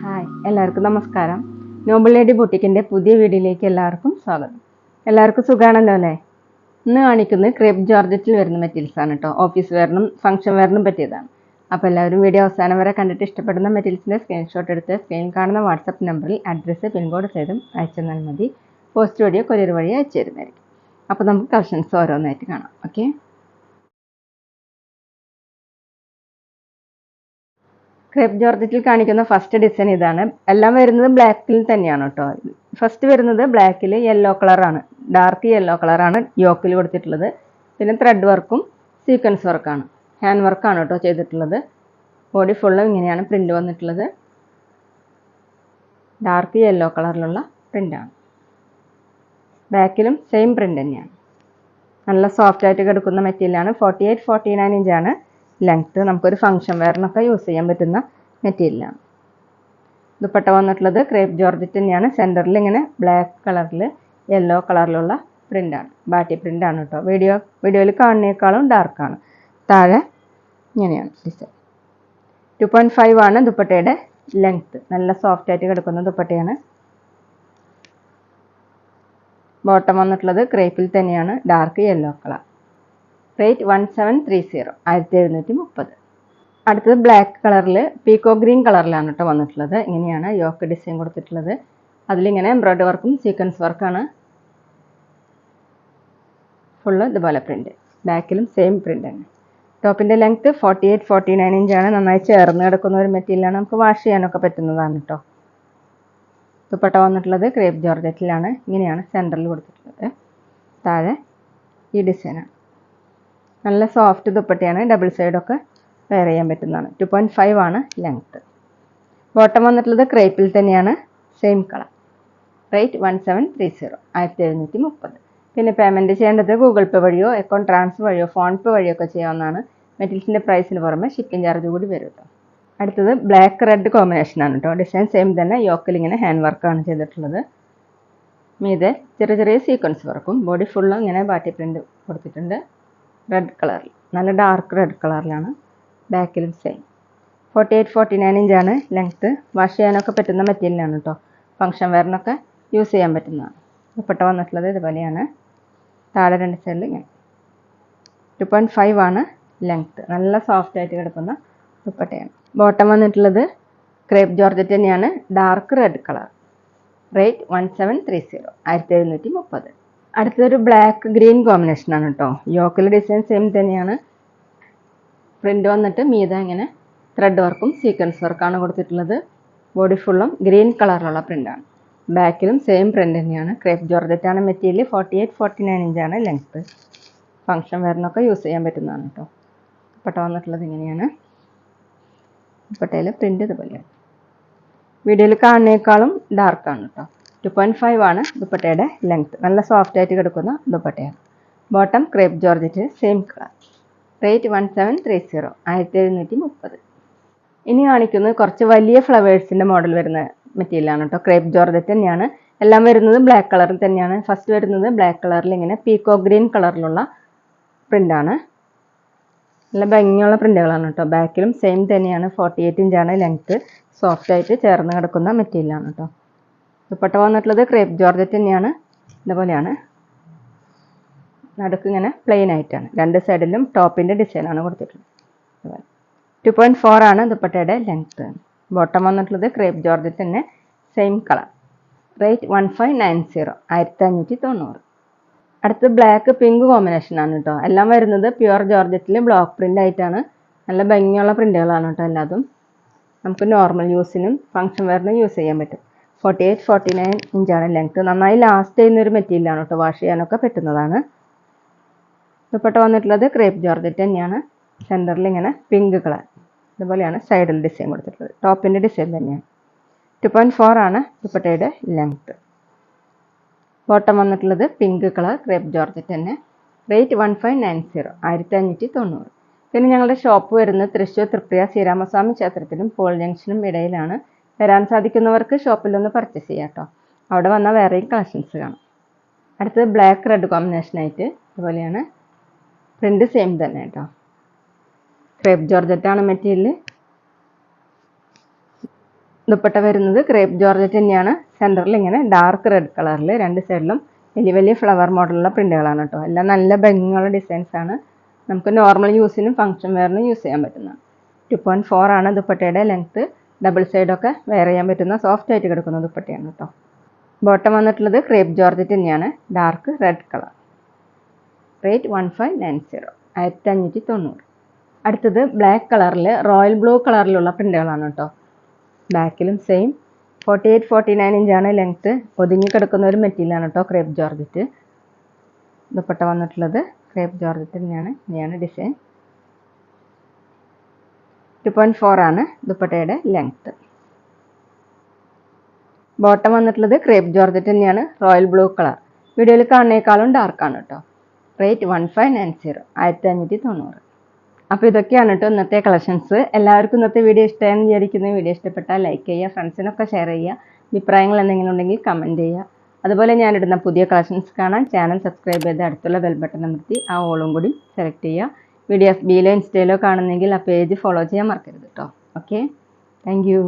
Hi, എല്ലാവർക്കും നമസ്കാരം. Noble lady ബുട്ടിക്കിൻ്റെ പുതിയ വീഡിയോയിലേക്ക് എല്ലാവർക്കും സ്വാഗതം. എല്ലാവർക്കും സുഖമാണല്ലോ അല്ലേ? ഇന്ന് കാണിക്കുന്നത് ക്രേപ്പ് ജോർജറ്റിൽ വരുന്ന മെറ്റീരിയൽസ് ആണ് കേട്ടോ. ഓഫീസ് വെയറിനും ഫംഗ്ഷൻ വെയറിനും പറ്റിയതാണ്. അപ്പോൾ എല്ലാവരും വീഡിയോ അവസാനം വരെ കണ്ടിട്ട് ഇഷ്ടപ്പെടുന്ന മെറ്റീരിയൽസിൻ്റെ സ്ക്രീൻഷോട്ട് എടുത്ത് സ്ക്രീനിൽ കാണുന്ന വാട്സപ്പ് നമ്പറിൽ അഡ്രസ്സ് പിൻകോഡ് സഹിതം അയച്ചു തന്നാൽ മതി. പോസ്റ്റ് വഴിയോ കൊറിയർ വഴിയോ അയച്ചു തരുന്നതായിരിക്കും. അപ്പോൾ നമുക്ക് കളക്ഷൻസ് ഓരോന്നായിട്ട് കാണാം. ഓക്കെ, ക്രേപ്പ് ജോർജറ്റിൽ കാണിക്കുന്ന ഫസ്റ്റ് ഡിസൈൻ ഇതാണ്. എല്ലാം വരുന്നത് ബ്ലാക്കിൽ തന്നെയാണ് കേട്ടോ. ഫസ്റ്റ് വരുന്നത് ബ്ലാക്കിൽ യെല്ലോ കളറാണ്, ഡാർക്ക് യെല്ലോ കളറാണ് യോക്കിൽ കൊടുത്തിട്ടുള്ളത്. പിന്നെ ത്രെഡ് വർക്കും സീക്വൻസ് വർക്കാണ്, ഹാൻഡ് വർക്കാണ് കേട്ടോ ചെയ്തിട്ടുള്ളത്. ബോഡി ഫുള്ളും ഇങ്ങനെയാണ് പ്രിൻ്റ് വന്നിട്ടുള്ളത്. ഡാർക്ക് യെല്ലോ കളറിലുള്ള പ്രിൻ്റാണ്. ബാക്കിലും സെയിം പ്രിൻ്റ് തന്നെയാണ്. നല്ല സോഫ്റ്റ് ആയിട്ട് കിടക്കുന്ന മെറ്റീരിയലാണ്. 48-49 ഇഞ്ചാണ് ലെങ്ത്ത്. നമുക്കൊരു ഫംഗ്ഷൻ വെയറിനൊക്കെ യൂസ് ചെയ്യാൻ പറ്റുന്ന മെറ്റീരിയലാണ്. ദുപ്പട്ട വന്നിട്ടുള്ളത് ക്രേപ്പ് ജോർജറ്റ് തന്നെയാണ്. സെൻറ്ററിൽ ഇങ്ങനെ ബ്ലാക്ക് കളറിൽ യെല്ലോ കളറിലുള്ള പ്രിൻ്റാണ്, ബാറ്റി പ്രിൻ്റാണ് കേട്ടോ. വീഡിയോയിൽ കാണുന്നേക്കാളും ഡാർക്കാണ്. താഴെ ഇങ്ങനെയാണ് ഡിസൈൻ. 2.5 ആണ് ദുപ്പട്ടയുടെ ലെങ്ത്ത്. നല്ല സോഫ്റ്റ് ആയിട്ട് കിടക്കുന്ന ദുപ്പട്ടയാണ്. ബോട്ടം വന്നിട്ടുള്ളത് ക്രേപ്പിൽ തന്നെയാണ്, ഡാർക്ക് യെല്ലോ കളർ. റേറ്റ് 1730, 1730. അടുത്തത് ബ്ലാക്ക് കളറിൽ പീക്കോ ഗ്രീൻ കളറിലാണ് കേട്ടോ വന്നിട്ടുള്ളത്. ഇങ്ങനെയാണ് യോക്ക് ഡിസൈൻ കൊടുത്തിട്ടുള്ളത്. അതിലിങ്ങനെ എംബ്രോയ്ഡറി വർക്കും സീക്വൻസ് വർക്കാണ്. ഫുള്ള് ഇതുപോലെ പ്രിൻ്റ്. ബാക്കിലും സെയിം പ്രിൻ്റ് തന്നെ. ടോപ്പിൻ്റെ ലെങ്ത്ത് 48-49 ഇഞ്ചാണ്. നന്നായി ചേർന്ന് കിടക്കുന്ന ഒരു മെറ്റീരിയലാണ്. നമുക്ക് വാഷ് ചെയ്യാനൊക്കെ പറ്റുന്നതാണ് കേട്ടോ. ദുപ്പട്ട വന്നിട്ടുള്ളത് ക്രേപ്പ് ജോർജറ്റിലാണ്. ഇങ്ങനെയാണ് സെൻറ്ററിൽ കൊടുത്തിട്ടുള്ളത്. താഴെ ഈ ഡിസൈനാണ്. നല്ല സോഫ്റ്റ് ദുപ്പട്ടയാണ്. ഡബിൾ സൈഡൊക്കെ വെയർ ചെയ്യാൻ പറ്റുന്നതാണ്. 2.5 ആണ് ലെങ്ത്ത്. ബോട്ടം വന്നിട്ടുള്ളത് ക്രേപ്പിൽ തന്നെയാണ്, സെയിം കളർ. റേറ്റ് 1730, 1730. പിന്നെ പേയ്മെൻറ്റ് ചെയ്യേണ്ടത് ഗൂഗിൾ പേ വഴിയോ അക്കൗണ്ട് ട്രാൻസ്ഫർ വഴിയോ ഫോൺ പേ വഴിയോ ഒക്കെ ചെയ്യാവുന്നതാണ്. മെറ്റീരിയൽസിൻ്റെ പ്രൈസിന് പുറമെ ഷിപ്പിംഗ് ചാർജ് കൂടി വരും കേട്ടോ. അടുത്തത് ബ്ലാക്ക് റെഡ് കോമ്പിനേഷനാണ് കേട്ടോ. ഡിസൈൻ സെയിം തന്നെ. യോക്കിൽ ഇങ്ങനെ ഹാൻഡ് വർക്കാണ് ചെയ്തിട്ടുള്ളത്. മീതെ ചെറിയ ചെറിയ സീക്വൻസ് വർക്കും. ബോഡി ഫുള്ളും ഇങ്ങനെ ബാറ്റി പ്രിൻ്റ് കൊടുത്തിട്ടുണ്ട്. റെഡ് കളറിൽ, നല്ല ഡാർക്ക് റെഡ് കളറിലാണ്. ബാക്കിലും സെയിം. 48-49 ഇഞ്ചാണ് ലെങ്ത്ത്. വാഷ് ചെയ്യാനൊക്കെ പറ്റുന്ന മെറ്റീരിയലാണ് കേട്ടോ. ഫംഗ്ഷൻ വെയറിനൊക്കെ യൂസ് ചെയ്യാൻ പറ്റുന്നതാണ്. ദുപ്പട്ട വന്നിട്ടുള്ളത് ഇതുപോലെയാണ്. താഴെ രണ്ട് സൈഡിൽ ഇങ്ങനെ. 2.5 ആണ് ലെങ്ത്ത്. നല്ല സോഫ്റ്റ് ആയിട്ട് കിടക്കുന്ന ദുപ്പട്ടയാണ്. ബോട്ടം വന്നിട്ടുള്ളത് ക്രേപ്പ് ജോർജറ്റ് തന്നെയാണ്, ഡാർക്ക് റെഡ് കളർ. റേറ്റ് 1730, 1730. അടുത്തൊരു ബ്ലാക്ക് ഗ്രീൻ കോമ്പിനേഷനാണ് കേട്ടോ. യോക്കിൽ ഡിസൈൻ സെയിം തന്നെയാണ്. പ്രിൻ്റ് വന്നിട്ട് മീതെ ഇങ്ങനെ ത്രെഡ് വർക്കും സീക്വൻസ് വർക്കാണ് കൊടുത്തിട്ടുള്ളത്. ബോഡി ഫുള്ളും ഗ്രീൻ കളറിലുള്ള പ്രിൻ്റാണ്. ബാക്കിലും സെയിം പ്രിൻ്റ് തന്നെയാണ്. ക്രേപ്പ് ജോർജറ്റാണ് മെറ്റീരിയൽ. 48-49 ഇഞ്ചാണ് ലെങ്ത്ത്. ഫംഗ്ഷൻ വെയറിനൊക്കെ യൂസ് ചെയ്യാൻ പറ്റുന്നതാണ് കേട്ടോ. ദുപ്പട്ട വന്നിട്ടുള്ളത് ഇങ്ങനെയാണ്. ദുപ്പട്ടയിൽ പ്രിൻ്റ് ഇതുപോലെയാണ്. വീഡിയോയിൽ കാണുന്നേക്കാളും ഡാർക്കാണ് കേട്ടോ. 2.5 ആണ് ദുപ്പട്ടയുടെ ലെങ്ത്ത്. നല്ല സോഫ്റ്റ് ആയിട്ട് കിടക്കുന്ന ദുപ്പട്ടയാണ്. Bottom crepe georgette same colour. Rate 1730, 1730. ഇനി കാണിക്കുന്നത് കുറച്ച് വലിയ ഫ്ലവേഴ്സിൻ്റെ മോഡൽ വരുന്ന മെറ്റീരിയലാണ് കേട്ടോ. ക്രേപ്പ് ജോർജറ്റ് തന്നെയാണ്. എല്ലാം വരുന്നത് ബ്ലാക്ക് കളറിൽ തന്നെയാണ്. ഫസ്റ്റ് വരുന്നത് ബ്ലാക്ക് കളറിൽ ഇങ്ങനെ പീക്കോ ഗ്രീൻ കളറിലുള്ള പ്രിൻ്റാണ്. നല്ല ഭംഗിയുള്ള പ്രിൻ്റുകളാണ് കേട്ടോ. ബാക്കിലും സെയിം തന്നെയാണ്. 48 ഇഞ്ചാണ് ലെങ്ത്ത്. സോഫ്റ്റ് ആയിട്ട് ചേർന്ന് കിടക്കുന്ന മെറ്റീരിയലാണ് കേട്ടോ. ദുപ്പട്ട വന്നിട്ടുള്ളത് ക്രേപ്പ് ജോർജറ്റ് തന്നെയാണ്. ഇതുപോലെയാണ്. നടുക്ക് ഇങ്ങനെ പ്ലെയിൻ ആയിട്ടാണ്. രണ്ട് സൈഡിലും ടോപ്പിൻ്റെ ഡിസൈനാണ് കൊടുത്തിട്ടുള്ളത്. 2.4 ആണ് ദുപ്പട്ടയുടെ ലെങ്ത്ത്. ബോട്ടം വന്നിട്ടുള്ളത് ക്രേപ്പ് ജോർജറ്റ് തന്നെ, സെയിം കളർ. റേറ്റ് 1590, 1590. അടുത്ത് ബ്ലാക്ക് പിങ്ക് കോമ്പിനേഷനാണ് കേട്ടോ. എല്ലാം വരുന്നത് പ്യുവർ ജോർജറ്റിൽ ബ്ലോക്ക് പ്രിൻ്റ് ആയിട്ടാണ്. നല്ല ഭംഗിയുള്ള പ്രിൻ്റുകളാണ് കേട്ടോ എല്ലാതും. നമുക്ക് നോർമൽ യൂസിനും ഫംഗ്ഷൻ വെയറിനും യൂസ് ചെയ്യാൻ പറ്റും. 48-49 ഇഞ്ചാണ് ലെങ്ത്ത്. നന്നായി ലാസ്റ്റ് ചെയ്യുന്നൊരു മെറ്റീരിയലാണ് കേട്ടോ. വാഷ് ചെയ്യാനൊക്കെ പറ്റുന്നതാണ്. ദുപ്പട്ട വന്നിട്ടുള്ളത് ക്രേപ്പ് ജോർജറ്റ് തന്നെയാണ്. സെൻറ്ററിൽ ഇങ്ങനെ പിങ്ക് കളർ. ഇതുപോലെയാണ് സൈഡിൽ ഡിസൈൻ കൊടുത്തിട്ടുള്ളത്. ടോപ്പിൻ്റെ ഡിസൈൻ തന്നെയാണ്. 2.4 ആണ് ദുപ്പട്ടയുടെ ലെങ്ത്ത്. ബോട്ടം വന്നിട്ടുള്ളത് പിങ്ക് കളർ ക്രേപ്പ് ജോർജറ്റ് തന്നെ. റേറ്റ് 1590, 1590. പിന്നെ ഞങ്ങളുടെ ഷോപ്പ് വരുന്നത് തൃശ്ശൂർ തൃപ്രിയ ശ്രീരാമസ്വാമി ക്ഷേത്രത്തിനും പോൾ ജംഗ്ഷനും ഇടയിലാണ്. വരാൻ സാധിക്കുന്നവർക്ക് ഷോപ്പിലൊന്ന് പർച്ചേസ് ചെയ്യാം കേട്ടോ. അവിടെ വന്നാൽ വേറെയും കളക്ഷൻസ് കാണാം. അടുത്തത് ബ്ലാക്ക് റെഡ് കോമ്പിനേഷനായിട്ട് ഇതുപോലെയാണ്. പ്രിൻ്റ് സെയിം തന്നെ കേട്ടോ. ക്രേപ്പ് ജോർജറ്റാണ് മെറ്റീരിയൽ. ദുപ്പട്ട വരുന്നത് ക്രേപ്പ് ജോർജറ്റ് തന്നെയാണ്. സെൻറ്ററിൽ ഇങ്ങനെ ഡാർക്ക് റെഡ് കളറിൽ രണ്ട് സൈഡിലും വലിയ വലിയ ഫ്ലവർ മോഡലുള്ള പ്രിൻ്റുകളാണ് കേട്ടോ. എല്ലാം നല്ല ഭംഗിയുള്ള ഡിസൈൻസ് ആണ്. നമുക്ക് നോർമൽ യൂസിനും ഫംഗ്ഷൻ വെയറിനും യൂസ് ചെയ്യാൻ പറ്റുന്ന 2.4 ആണ് ദുപ്പട്ടയുടെ ലെങ്ത്ത്. ഡബിൾ സൈഡൊക്കെ വെയർ ചെയ്യാൻ പറ്റുന്ന സോഫ്റ്റ് ആയിട്ട് കിടക്കുന്ന ദുപ്പട്ടയാണ് കേട്ടോ. ബോട്ടം വന്നിട്ടുള്ളത് ക്രേപ്പ് ജോർജറ്റ് തന്നെയാണ്, ഡാർക്ക് റെഡ് കളർ. റേറ്റ് 1590, 1590. അടുത്തത് ബ്ലാക്ക് കളറിൽ റോയൽ ബ്ലൂ കളറിലുള്ള പ്രിൻ്റുകളാണ് കേട്ടോ. ബാക്കിലും സെയിം 48-49 ഇഞ്ചാണ് ലെങ്ത്ത്. ഒതുങ്ങി കിടക്കുന്ന ഒരു മെറ്റീരിയലാണ് കേട്ടോ ക്രേപ്പ് ജോർജറ്റ്. ദുപ്പട്ട വന്നിട്ടുള്ളത് ക്രേപ്പ് ജോർജറ്റ് തന്നെയാണ്. ഇങ്ങനെയാണ് ഡിസൈൻ. 2.4 ആണ് ദുപ്പട്ടയുടെ ലെങ്ത്ത്. ബോട്ടം വന്നിട്ടുള്ളത് ക്രേപ്പ് ജോർജറ്റ് തന്നെയാണ്, റോയൽ ബ്ലൂ കളർ. വീഡിയോയിൽ കാണുന്നേക്കാളും ഡാർക്കാണ് കേട്ടോ. റേറ്റ് 1590, 1590. അപ്പോൾ ഇതൊക്കെയാണ് കേട്ടോ ഇന്നത്തെ കളക്ഷൻസ്. എല്ലാവർക്കും ഇന്നത്തെ വീഡിയോ ഇഷ്ടമായെന്ന് വിചാരിക്കുന്നു. വീഡിയോ ഇഷ്ടപ്പെട്ടാൽ ലൈക്ക് ചെയ്യുക, ഫ്രണ്ട്സിനൊക്കെ ഷെയർ ചെയ്യുക. അഭിപ്രായങ്ങൾ എന്തെങ്കിലും ഉണ്ടെങ്കിൽ കമൻറ്റ് ചെയ്യുക. അതുപോലെ ഞാനിടുന്ന പുതിയ കളക്ഷൻസ് കാണാൻ ചാനൽ സബ്സ്ക്രൈബ് ചെയ്ത് അടുത്തുള്ള ബെൽ ബട്ടൺ അമർത്തി ആ ഓളും കൂടി സെലക്ട് ചെയ്യുക. വീഡിയോ FBയിലോ ഇൻസ്റ്റയിലോ കാണുന്നെങ്കിൽ ആ പേജ് ഫോളോ ചെയ്യാൻ മറക്കരുത് കേട്ടോ. Okay, thank you.